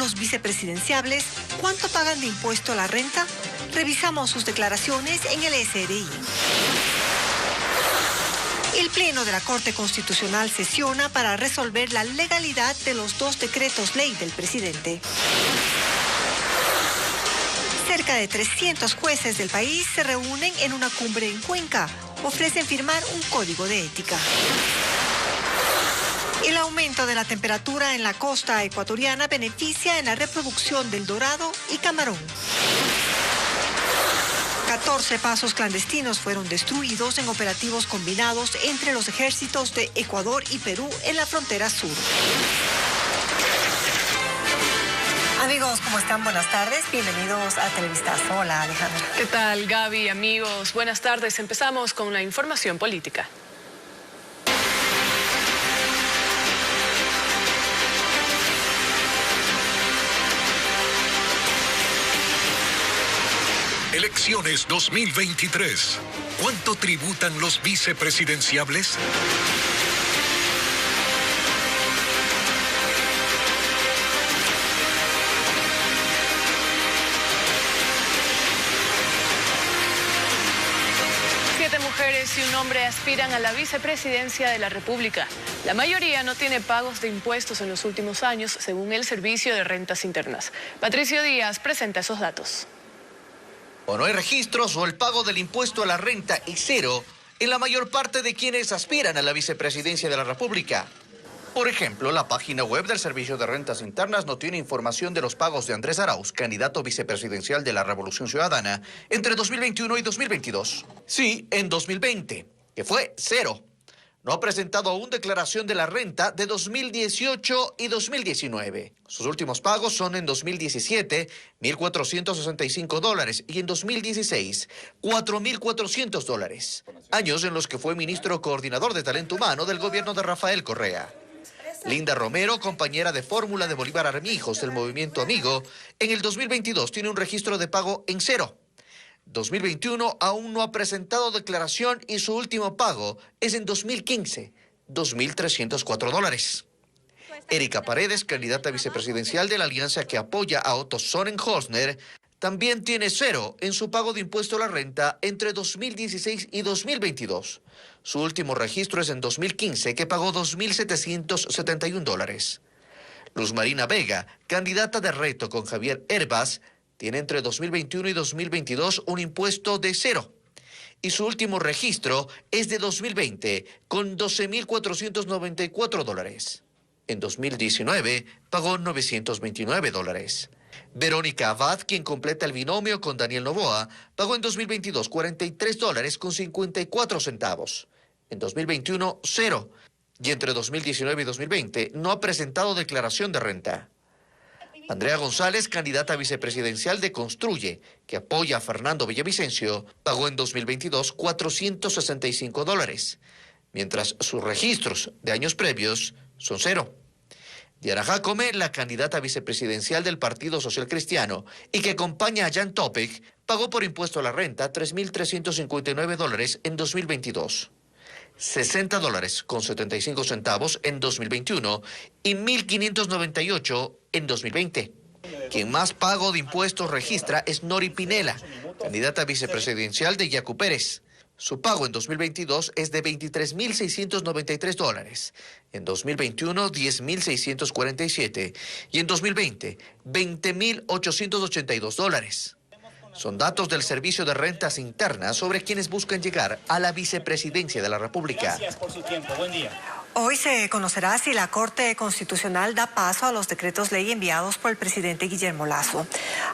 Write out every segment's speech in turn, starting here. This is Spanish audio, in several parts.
los vicepresidenciables cuánto pagan de impuesto a la renta? Revisamos sus declaraciones en el SRI. El Pleno de la Corte Constitucional sesiona para resolver la legalidad de los 2 decretos ley del presidente. Cerca de 300 jueces del país se reúnen en una cumbre en Cuenca. Ofrecen firmar un código de ética. El aumento de la temperatura en la costa ecuatoriana beneficia en la reproducción del dorado y camarón. 14 pasos clandestinos fueron destruidos en operativos combinados entre los ejércitos de Ecuador y Perú en la frontera sur. Amigos, ¿cómo están? Buenas tardes. Bienvenidos a Televistazo. Hola, Alejandra. ¿Qué tal, Gaby? Amigos, buenas tardes. Empezamos con la información política. Elecciones 2023. ¿Cuánto tributan los vicepresidenciables? Mujeres y un hombre aspiran a la vicepresidencia de la República. La mayoría no tiene pagos de impuestos en los últimos años, según el Servicio de Rentas Internas. Patricio Díaz presenta esos datos. O no hay registros o el pago del impuesto a la renta es cero en la mayor parte de quienes aspiran a la vicepresidencia de la República. Por ejemplo, la página web del Servicio de Rentas Internas no tiene información de los pagos de Andrés Arauz, candidato vicepresidencial de la Revolución Ciudadana, entre 2021 y 2022. Sí, en 2020, que fue cero. No ha presentado aún declaración de la renta de 2018 y 2019. Sus últimos pagos son en 2017, $1,465, y en 2016, $4,400. Años en los que fue ministro coordinador de talento humano del gobierno de Rafael Correa. Linda Romero, compañera de fórmula de Bolívar Armijos del Movimiento Amigo, en el 2022 tiene un registro de pago en cero. 2021 aún no ha presentado declaración y su último pago es en 2015, $2,304. Erika Paredes, candidata vicepresidencial de la alianza que apoya a Otto Sonnenhorstner, también tiene cero en su pago de impuesto a la renta entre 2016 y 2022. Su último registro es en 2015, que pagó $2,771. Luz Marina Vega, candidata de reto con Javier Herbas, tiene entre 2021 y 2022 un impuesto de cero. Y su último registro es de 2020, con $12,494. En 2019 pagó $929. Verónica Abad, quien completa el binomio con Daniel Noboa, pagó en 2022 $43,54. En 2021, cero. Y entre 2019 y 2020 no ha presentado declaración de renta. Andrea González, candidata vicepresidencial de Construye, que apoya a Fernando Villavicencio, pagó en 2022 $465, mientras sus registros de años previos son cero. Diana Jacome, la candidata vicepresidencial del Partido Social Cristiano y que acompaña a Jan Topic, pagó por impuesto a la renta $3,359 en 2022. $60,75 en 2021 y $1,598 en 2020. Quien más pago de impuestos registra es Nori Pinela, candidata vicepresidencial de Yacu Pérez. Su pago en 2022 es de $23,693, en 2021 $10,647 y en 2020 $20,882. Son datos del Servicio de Rentas Internas sobre quienes buscan llegar a la vicepresidencia de la República. Gracias por su tiempo. Buen día. Hoy se conocerá si la Corte Constitucional da paso a los decretos ley enviados por el presidente Guillermo Lasso.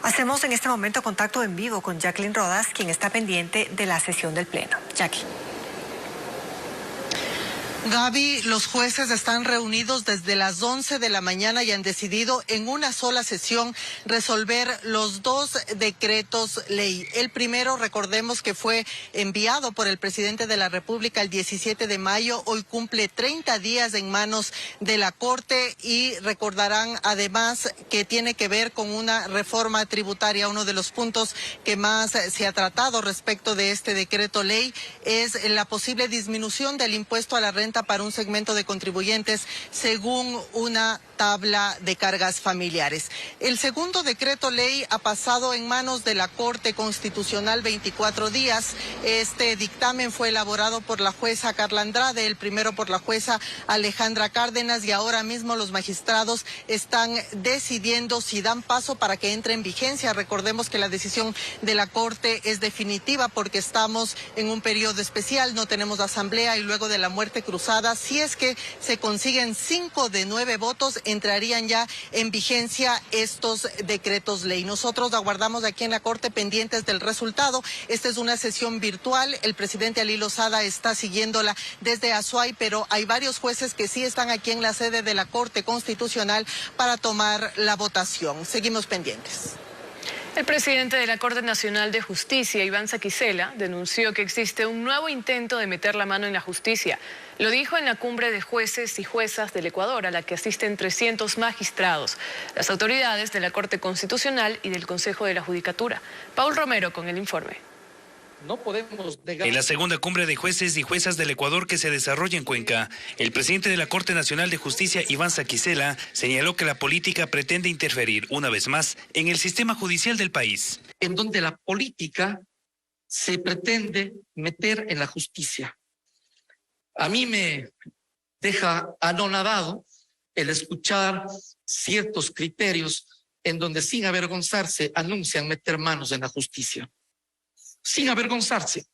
Hacemos en este momento contacto en vivo con Jacqueline Rodas, quien está pendiente de la sesión del Pleno. Jackie. Gaby, los jueces están reunidos desde las 11 de la mañana y han decidido en una sola sesión resolver los 2 decretos ley. El primero, recordemos que fue enviado por el presidente de la República el 17 de mayo, hoy cumple 30 días en manos de la Corte y recordarán además que tiene que ver con una reforma tributaria. Uno de los puntos que más se ha tratado respecto de este decreto ley es la posible disminución del impuesto a la renta renta para un segmento de contribuyentes según una tabla de cargas familiares. El segundo decreto ley ha pasado en manos de la Corte Constitucional 24 días. Este dictamen fue elaborado por la jueza Carla Andrade, el primero por la jueza Alejandra Cárdenas, y ahora mismo los magistrados están decidiendo si dan paso para que entre en vigencia. Recordemos que la decisión de la Corte es definitiva porque estamos en un periodo especial, no tenemos asamblea y luego de la muerte cruzada, si es que se consiguen 5 de 9 votos, entrarían ya en vigencia estos decretos ley. Nosotros aguardamos aquí en la Corte pendientes del resultado. Esta es una sesión virtual. El presidente Ali Lozada está siguiéndola desde Azuay, pero hay varios jueces que sí están aquí en la sede de la Corte Constitucional para tomar la votación. Seguimos pendientes. El presidente de la Corte Nacional de Justicia, Iván Saquicela, denunció que existe un nuevo intento de meter la mano en la justicia. Lo dijo en la cumbre de jueces y juezas del Ecuador, a la que asisten 300 magistrados, las autoridades de la Corte Constitucional y del Consejo de la Judicatura. Paul Romero con el informe. No podemos negar. En la segunda cumbre de jueces y juezas del Ecuador que se desarrolla en Cuenca, el presidente de la Corte Nacional de Justicia, Iván Saquicela, señaló que la política pretende interferir una vez más en el sistema judicial del país. En donde la política se pretende meter en la justicia. A mí me deja anonadado el escuchar ciertos criterios en donde sin avergonzarse anuncian meter manos en la justicia. Sin avergonzarse.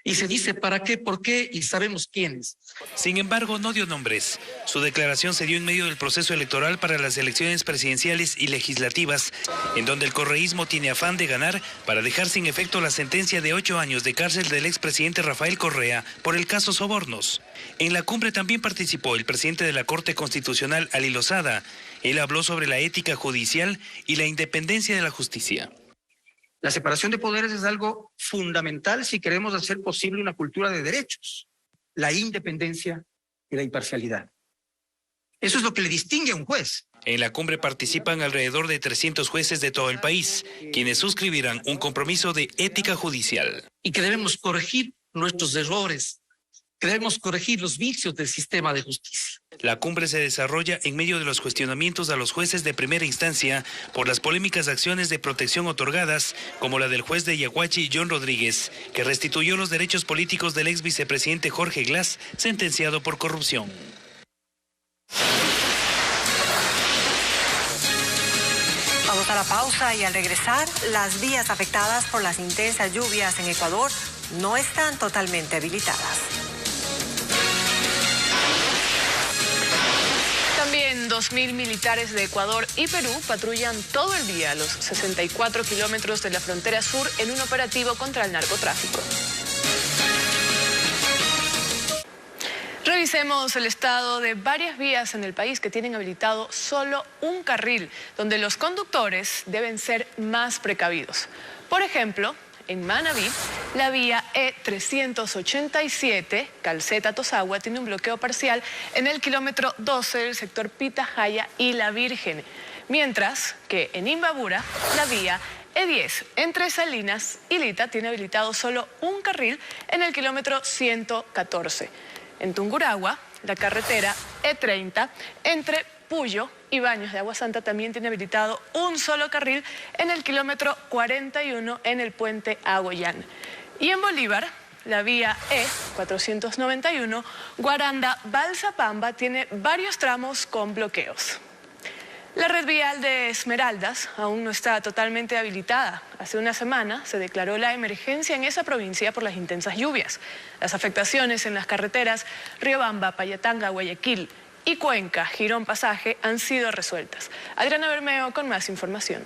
Y se dice para qué, por qué y sabemos quiénes. Sin embargo, no dio nombres. Su declaración se dio en medio del proceso electoral para las elecciones presidenciales y legislativas, en donde el correísmo tiene afán de ganar para dejar sin efecto la sentencia de 8 años de cárcel del expresidente Rafael Correa por el caso Sobornos. En la cumbre también participó el presidente de la Corte Constitucional, Ali Lozada. Él habló sobre la ética judicial y la independencia de la justicia. La separación de poderes es algo fundamental si queremos hacer posible una cultura de derechos, la independencia y la imparcialidad. Eso es lo que le distingue a un juez. En la cumbre participan alrededor de 300 jueces de todo el país, quienes suscribirán un compromiso de ética judicial. Y que debemos corregir nuestros errores, que debemos corregir los vicios del sistema de justicia. La cumbre se desarrolla en medio de los cuestionamientos a los jueces de primera instancia por las polémicas acciones de protección otorgadas, como la del juez de Yaguachi, John Rodríguez, que restituyó los derechos políticos del ex vicepresidente Jorge Glass, sentenciado por corrupción. Vamos a la pausa y al regresar, las vías afectadas por las intensas lluvias en Ecuador no están totalmente habilitadas. También 2.000 militares de Ecuador y Perú patrullan todo el día los 64 kilómetros de la frontera sur en un operativo contra el narcotráfico. Revisemos el estado de varias vías en el país que tienen habilitado solo un carril, donde los conductores deben ser más precavidos. Por ejemplo, en Manabí, la vía E387, Calceta-Tosagua, tiene un bloqueo parcial en el kilómetro 12 del sector Pitahaya y La Virgen. Mientras que en Imbabura, la vía E10 entre Salinas y Lita tiene habilitado solo un carril en el kilómetro 114. En Tungurahua, la carretera E30 entre Puyo y Baños de Agua Santa también tiene habilitado un solo carril en el kilómetro 41 en el puente Agoyán. Y en Bolívar, la vía E491, Guaranda-Balsapamba, tiene varios tramos con bloqueos. La red vial de Esmeraldas aún no está totalmente habilitada. Hace una semana se declaró la emergencia en esa provincia por las intensas lluvias. Las afectaciones en las carreteras Riobamba, Payatanga, Guayaquil y Cuenca, Girón Pasaje, han sido resueltas. Adriana Bermeo con más información.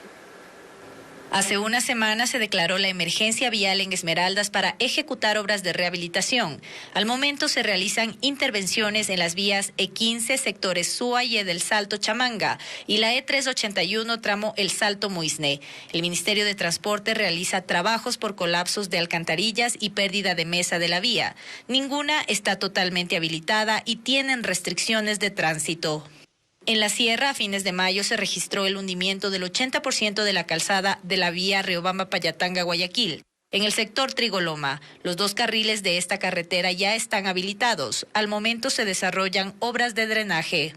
Hace una semana se declaró la emergencia vial en Esmeraldas para ejecutar obras de rehabilitación. Al momento se realizan intervenciones en las vías E15, sectores Suaye del Salto Chamanga, y la E381, tramo El Salto Muisné. El Ministerio de Transporte realiza trabajos por colapsos de alcantarillas y pérdida de mesa de la vía. Ninguna está totalmente habilitada y tienen restricciones de tránsito. En la sierra, a fines de mayo, se registró el hundimiento del 80% de la calzada de la vía Riobamba-Payatanga-Guayaquil. En el sector Trigoloma, los 2 carriles de esta carretera ya están habilitados. Al momento se desarrollan obras de drenaje.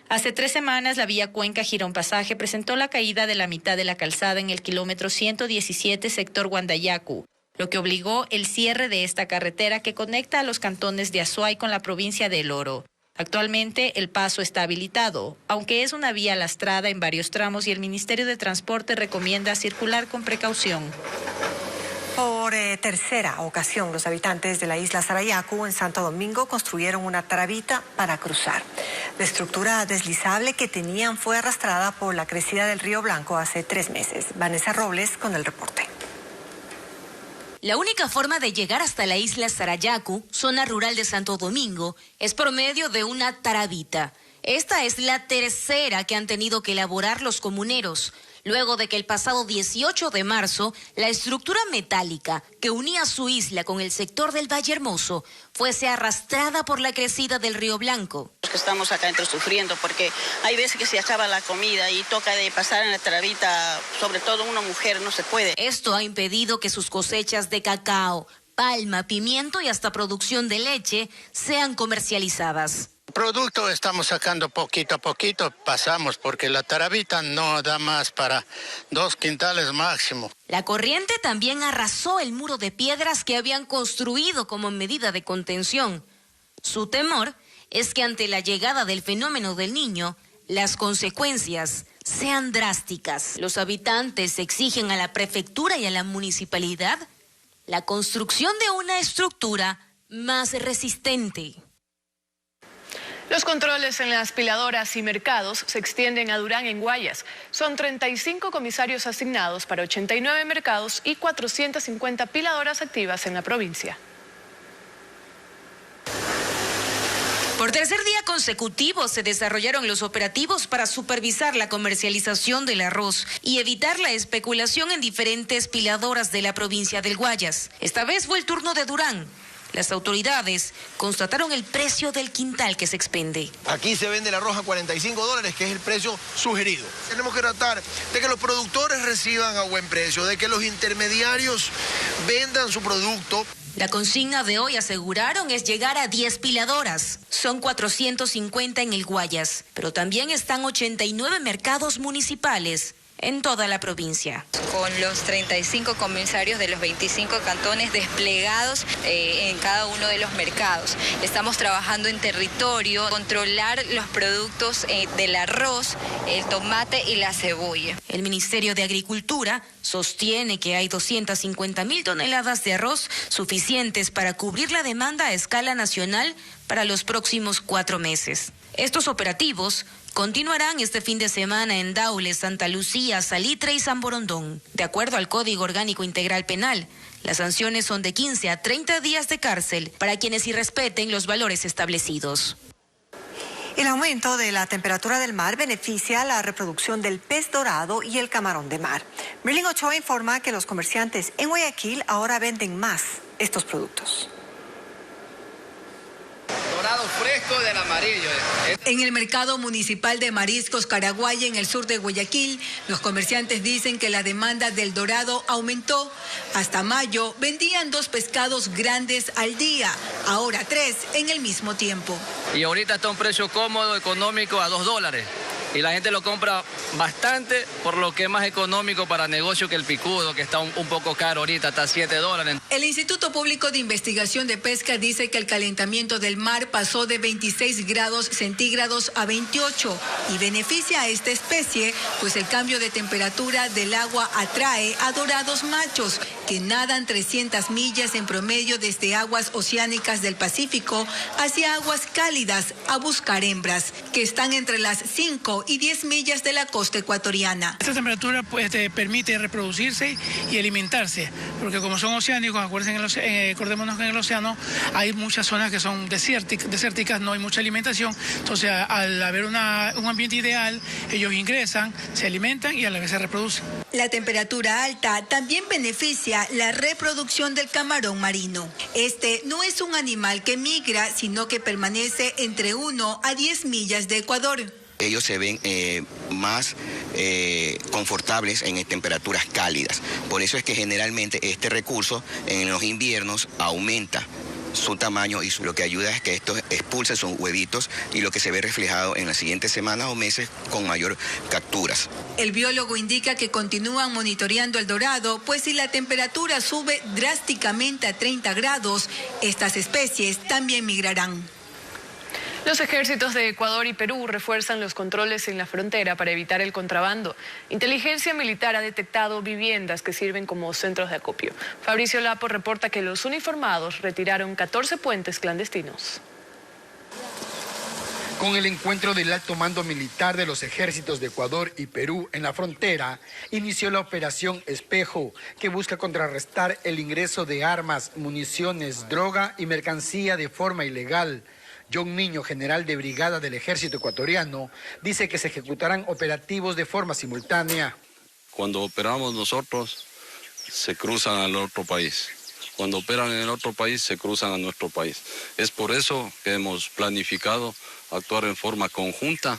Hace 3 semanas, la vía Cuenca Girón Pasaje presentó la caída de la mitad de la calzada en el kilómetro 117, sector Guandayacu, lo que obligó el cierre de esta carretera que conecta a los cantones de Azuay con la provincia de El Oro. Actualmente el paso está habilitado, aunque es una vía lastrada en varios tramos y el Ministerio de Transporte recomienda circular con precaución. Por tercera ocasión, los habitantes de la isla Sarayaku en Santo Domingo construyeron una taravita para cruzar. La estructura deslizable que tenían fue arrastrada por la crecida del río Blanco hace 3 meses. Vanessa Robles con el reporte. La única forma de llegar hasta la isla Sarayaku, zona rural de Santo Domingo, es por medio de una taravita. Esta es la tercera que han tenido que elaborar los comuneros, luego de que el pasado 18 de marzo, la estructura metálica que unía su isla con el sector del Valle Hermoso fuese arrastrada por la crecida del río Blanco. Estamos acá dentro sufriendo porque hay veces que se acaba la comida y toca de pasar en la taravita, sobre todo una mujer, no se puede. Esto ha impedido que sus cosechas de cacao, palma, pimiento y hasta producción de leche sean comercializadas. Producto estamos sacando poquito a poquito, pasamos porque la taravita no da más para 2 quintales máximo. La corriente también arrasó el muro de piedras que habían construido como medida de contención. Su temor es que ante la llegada del fenómeno del Niño, las consecuencias sean drásticas. Los habitantes exigen a la prefectura y a la municipalidad la construcción de una estructura más resistente. Los controles en las piladoras y mercados se extienden a Durán en Guayas. Son 35 comisarios asignados para 89 mercados y 450 piladoras activas en la provincia. Por tercer día consecutivo se desarrollaron los operativos para supervisar la comercialización del arroz y evitar la especulación en diferentes piladoras de la provincia del Guayas. Esta vez fue el turno de Durán. Las autoridades constataron el precio del quintal que se expende. Aquí se vende el arroz a $45, que es el precio sugerido. Tenemos que tratar de que los productores reciban a buen precio, de que los intermediarios vendan su producto. La consigna de hoy, aseguraron, es llegar a 10 piladoras. Son 450 en el Guayas, pero también están 89 mercados municipales en toda la provincia. Con los 35 comisarios de los 25 cantones desplegados en cada uno de los mercados. Estamos trabajando en territorio, controlar los productos del arroz, el tomate y la cebolla. El Ministerio de Agricultura sostiene que hay 250.000 toneladas de arroz suficientes para cubrir la demanda a escala nacional para los próximos 4 meses. Estos operativos continuarán este fin de semana en Daule, Santa Lucía, Salitre y San Borondón. De acuerdo al Código Orgánico Integral Penal, las sanciones son de 15 a 30 días de cárcel para quienes irrespeten los valores establecidos. El aumento de la temperatura del mar beneficia la reproducción del pez dorado y el camarón de mar. Merlin Ochoa informa que los comerciantes en Guayaquil ahora venden más estos productos. Dorado fresco del amarillo. En el mercado municipal de mariscos Caraguay, en el sur de Guayaquil, los comerciantes dicen que la demanda del dorado aumentó. Hasta mayo vendían 2 pescados grandes al día, ahora 3 en el mismo tiempo. Y ahorita está un precio cómodo, económico, a $2. Y la gente lo compra bastante, por lo que es más económico para negocio que el picudo, que está un poco caro ahorita, está a $7. El Instituto Público de Investigación de Pesca dice que el calentamiento del mar pasó de 26 grados centígrados a 28 y beneficia a esta especie, pues el cambio de temperatura del agua atrae a dorados machos que nadan 300 millas en promedio desde aguas oceánicas del Pacífico hacia aguas cálidas a buscar hembras, que están entre las 5 y 10 millas de la costa ecuatoriana. Esta temperatura permite reproducirse y alimentarse, porque como son oceánicos, acordémonos que en el océano hay muchas zonas que son desérticas, no hay mucha alimentación, entonces al haber un ambiente ideal, ellos ingresan, se alimentan y a la vez se reproducen. La temperatura alta también beneficia la reproducción del camarón marino. Este no es un animal que migra, sino que permanece entre 1 a 10 millas de Ecuador. ellos se ven más confortables en temperaturas cálidas. Por eso es que generalmente este recurso en los inviernos aumenta su tamaño y lo que ayuda es que estos expulsen sus huevitos y lo que se ve reflejado en las siguientes semanas o meses con mayor capturas. El biólogo indica que continúan monitoreando el dorado, pues si la temperatura sube drásticamente a 30 grados, estas especies también migrarán. Los ejércitos de Ecuador y Perú refuerzan los controles en la frontera para evitar el contrabando. Inteligencia militar ha detectado viviendas que sirven como centros de acopio. Fabricio Lapo reporta que los uniformados retiraron 14 puentes clandestinos. Con el encuentro del alto mando militar de los ejércitos de Ecuador y Perú en la frontera, inició la operación Espejo, que busca contrarrestar el ingreso de armas, municiones, droga y mercancía de forma ilegal. John Miño, general de brigada del ejército ecuatoriano, dice que se ejecutarán operativos de forma simultánea. Cuando operamos nosotros, se cruzan al otro país. Cuando operan en el otro país, se cruzan a nuestro país. Es por eso que hemos planificado actuar en forma conjunta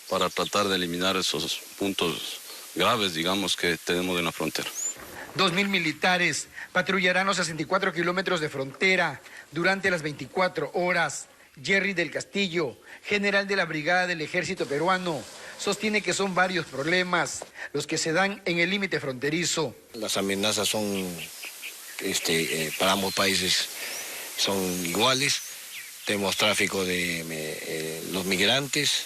para tratar de eliminar esos puntos graves, digamos, que tenemos en la frontera. 2.000 militares patrullarán los 64 kilómetros de frontera durante las 24 horas. Jerry del Castillo, general de la brigada del ejército peruano, sostiene que son varios problemas los que se dan en el límite fronterizo. Las amenazas son, para ambos países son iguales. Tenemos tráfico de los migrantes,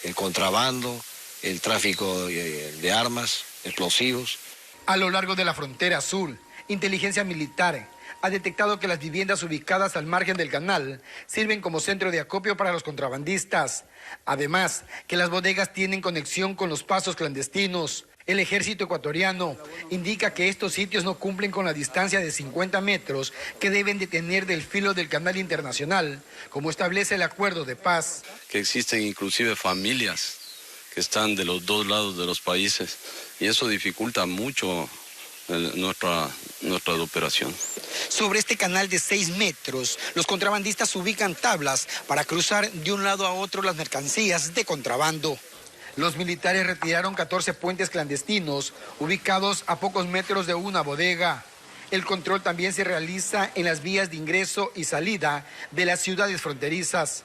el contrabando, el tráfico de armas, explosivos. A lo largo de la frontera sur, inteligencia militar ha detectado que las viviendas ubicadas al margen del canal sirven como centro de acopio para los contrabandistas. Además, que las bodegas tienen conexión con los pasos clandestinos. El ejército ecuatoriano indica que estos sitios no cumplen con la distancia de 50 metros que deben de tener del filo del canal internacional, como establece el acuerdo de paz. Que existen inclusive familias que están de los dos lados de los países y eso dificulta mucho nuestra operación. Sobre este canal de 6 metros, los contrabandistas ubican tablas para cruzar de un lado a otro las mercancías de contrabando. Los militares retiraron 14 puentes clandestinos ubicados a pocos metros de una bodega. El control también se realiza en las vías de ingreso y salida de las ciudades fronterizas.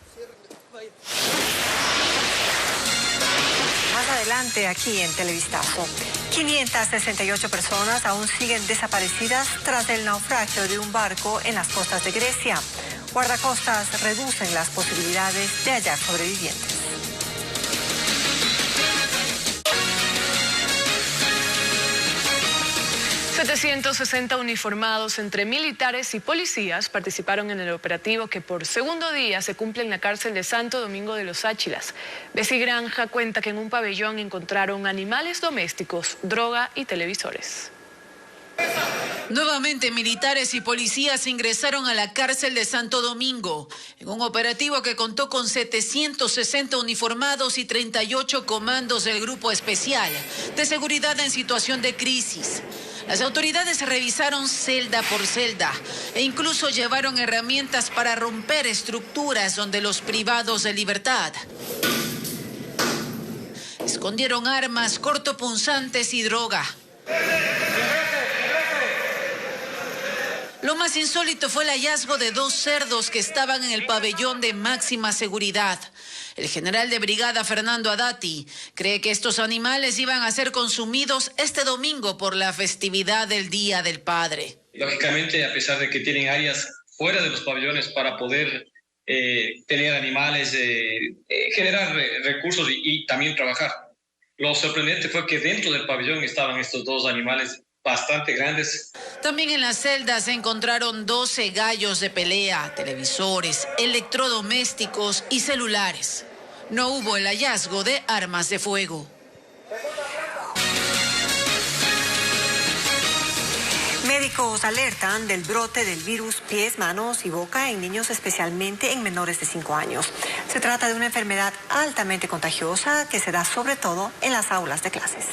Más adelante aquí en Televistazo. 568 personas aún siguen desaparecidas tras el naufragio de un barco en las costas de Grecia. Guardacostas reducen las posibilidades de hallar sobrevivientes. $760 uniformados entre militares y policías participaron en el operativo que por segundo día se cumple en la cárcel de Santo Domingo de los Áchilas. Bessie Granja cuenta que en un pabellón encontraron animales domésticos, droga y televisores. Nuevamente militares y policías ingresaron a la cárcel de Santo Domingo en un operativo que contó con 760 uniformados y 38 comandos del Grupo Especial de Seguridad en situación de crisis. Las autoridades revisaron celda por celda e incluso llevaron herramientas para romper estructuras donde los privados de libertad escondieron armas, cortopunzantes y droga. Lo más insólito fue el hallazgo de 2 cerdos que estaban en el pabellón de máxima seguridad. El general de brigada Fernando Adati cree que estos animales iban a ser consumidos este domingo por la festividad del Día del Padre. Lógicamente, a pesar de que tienen áreas fuera de los pabellones para poder tener animales, generar recursos y también trabajar. Lo sorprendente fue que dentro del pabellón estaban estos 2 animales bastante grandes. También en las celdas se encontraron 12 gallos de pelea, televisores, electrodomésticos y celulares. No hubo el hallazgo de armas de fuego. Médicos alertan del brote del virus pies, manos y boca en niños, especialmente en menores de 5 años. Se trata de una enfermedad altamente contagiosa que se da sobre todo en las aulas de clases.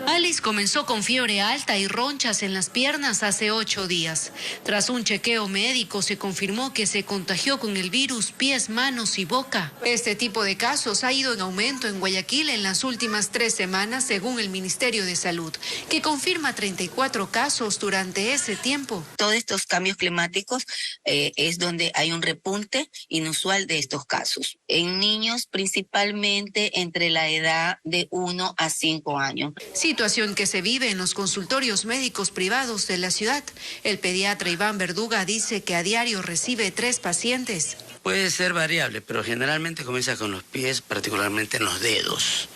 Alice comenzó con fiebre alta y ronchas en las piernas hace 8 días. Tras un chequeo médico se confirmó que se contagió con el virus pies, manos y boca. Este tipo de casos ha ido en aumento en Guayaquil en las últimas 3 semanas, según el Ministerio de Salud, que confirma 34 casos durante ese tiempo. Todos estos cambios climáticos es donde hay un repunte inusual de estos casos. En niños, principalmente entre la edad de 1 a 5 años. Situación que se vive en los consultorios médicos privados de la ciudad. El pediatra Iván Verduga dice que a diario recibe 3 pacientes. Puede ser variable, pero generalmente comienza con los pies, particularmente en los dedos.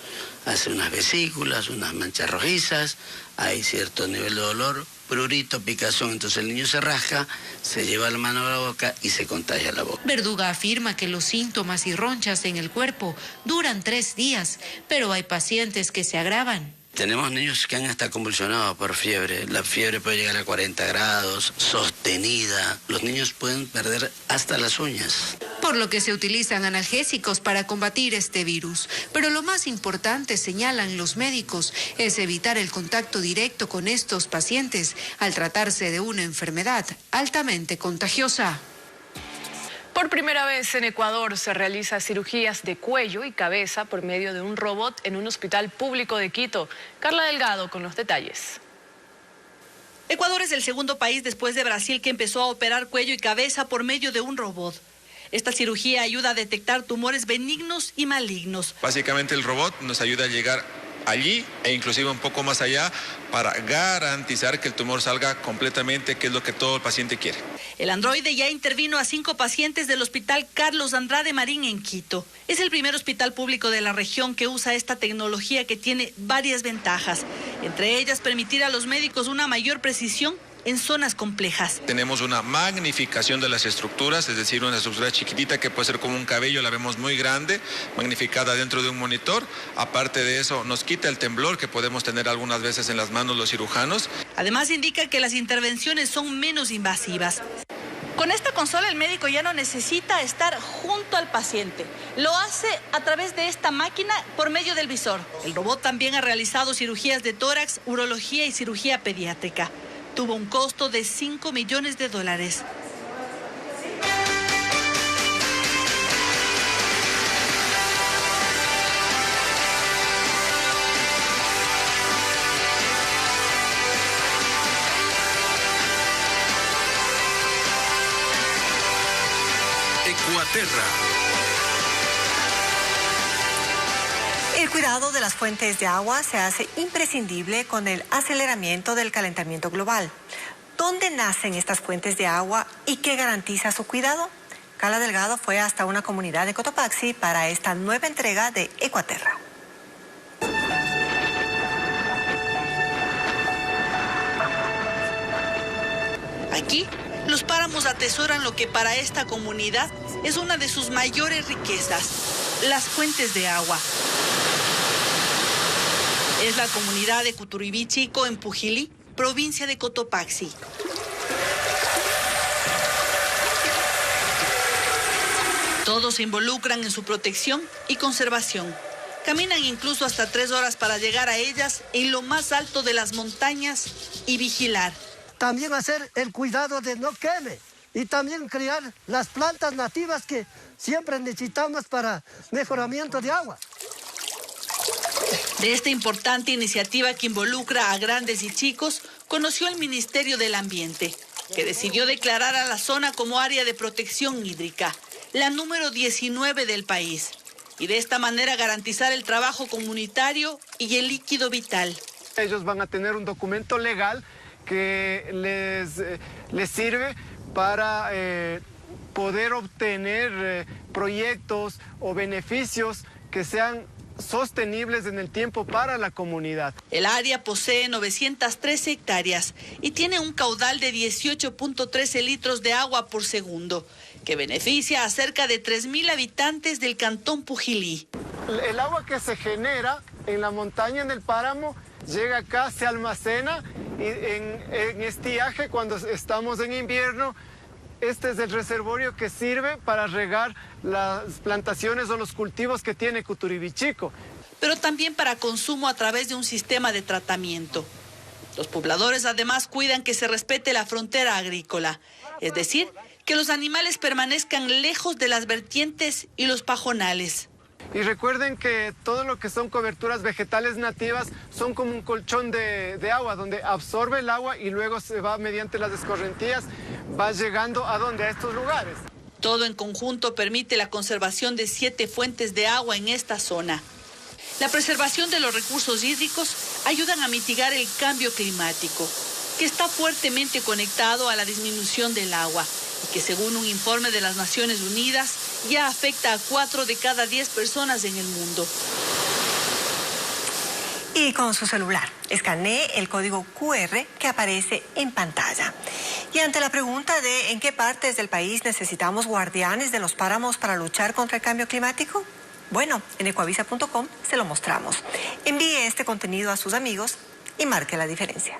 Hace unas vesículas, unas manchas rojizas, hay cierto nivel de dolor, prurito, picazón, entonces el niño se rasca, se lleva la mano a la boca y se contagia la boca. Verduga afirma que los síntomas y ronchas en el cuerpo duran 3 días, pero hay pacientes que se agravan. Tenemos niños que han hasta convulsionado por fiebre. La fiebre puede llegar a 40 grados, sostenida. Los niños pueden perder hasta las uñas. Por lo que se utilizan analgésicos para combatir este virus. Pero lo más importante, señalan los médicos, es evitar el contacto directo con estos pacientes al tratarse de una enfermedad altamente contagiosa. Por primera vez en Ecuador se realizan cirugías de cuello y cabeza por medio de un robot en un hospital público de Quito. Carla Delgado con los detalles. Ecuador es el segundo país después de Brasil que empezó a operar cuello y cabeza por medio de un robot. Esta cirugía ayuda a detectar tumores benignos y malignos. Básicamente el robot nos ayuda a llegar allí e inclusive un poco más allá para garantizar que el tumor salga completamente, que es lo que todo el paciente quiere. El androide ya intervino a 5 pacientes del Hospital Carlos Andrade Marín en Quito. Es el primer hospital público de la región que usa esta tecnología que tiene varias ventajas, entre ellas permitir a los médicos una mayor precisión en zonas complejas. Tenemos una magnificación de las estructuras, es decir, una estructura chiquitita que puede ser como un cabello, la vemos muy grande, magnificada dentro de un monitor. Aparte de eso, nos quita el temblor que podemos tener algunas veces en las manos los cirujanos. Además, indica que las intervenciones son menos invasivas. Con esta consola el médico ya no necesita estar junto al paciente. Lo hace a través de esta máquina por medio del visor. El robot también ha realizado cirugías de tórax, urología y cirugía pediátrica. Tuvo un costo de $5 millones. Ecuaterra. El cuidado de las fuentes de agua se hace imprescindible con el aceleramiento del calentamiento global. ¿Dónde nacen estas fuentes de agua y qué garantiza su cuidado? Carla Delgado fue hasta una comunidad de Cotopaxi para esta nueva entrega de Ecuaterra. Aquí, los páramos atesoran lo que para esta comunidad es una de sus mayores riquezas, las fuentes de agua. Es la comunidad de Cuturibí Chico en Pujilí, provincia de Cotopaxi. Todos se involucran en su protección y conservación. Caminan incluso hasta 3 horas para llegar a ellas en lo más alto de las montañas y vigilar. También hacer el cuidado de no queme y también criar las plantas nativas que siempre necesitamos para mejoramiento de agua. De esta importante iniciativa que involucra a grandes y chicos, conoció el Ministerio del Ambiente, que decidió declarar a la zona como área de protección hídrica, la número 19 del país, y de esta manera garantizar el trabajo comunitario y el líquido vital. Ellos van a tener un documento legal que les sirve para poder obtener proyectos o beneficios que sean sostenibles en el tiempo para la comunidad. El área posee 913 hectáreas y tiene un caudal de 18.13 litros de agua por segundo, que beneficia a cerca de 3.000 habitantes del cantón Pujilí. El agua que se genera en la montaña, en el páramo, llega acá, se almacena y en estiaje, cuando estamos en invierno, este es el reservorio que sirve para regar las plantaciones o los cultivos que tiene Cuturibí Chico. pero también para consumo a través de un sistema de tratamiento. Los pobladores además cuidan que se respete la frontera agrícola, es decir, que los animales permanezcan lejos de las vertientes y los pajonales. Y recuerden que todo lo que son coberturas vegetales nativas son como un colchón de agua, donde absorbe el agua y luego se va mediante las escorrentías, va llegando a estos lugares. Todo en conjunto permite la conservación de 7 fuentes de agua en esta zona. La preservación de los recursos hídricos ayudan a mitigar el cambio climático, que está fuertemente conectado a la disminución del agua y que, según un informe de las Naciones Unidas, ya afecta a 4 de cada 10 personas en el mundo. Y con su celular, escanee el código QR que aparece en pantalla. Y ante la pregunta de ¿en qué partes del país necesitamos guardianes de los páramos para luchar contra el cambio climático? Bueno, en ecoavisa.com se lo mostramos. Envíe este contenido a sus amigos y marque la diferencia.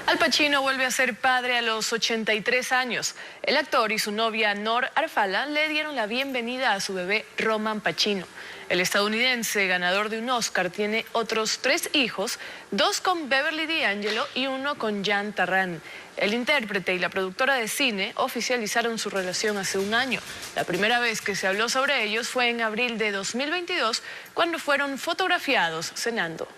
Al Pacino vuelve a ser padre a los 83 años. El actor y su novia Noor Arfala le dieron la bienvenida a su bebé Roman Pacino. El estadounidense, ganador de un Oscar, tiene otros 3 hijos, 2 con Beverly D'Angelo y 1 con Jan Tarrant. El intérprete y la productora de cine oficializaron su relación hace un año. La primera vez que se habló sobre ellos fue en abril de 2022, cuando fueron fotografiados cenando.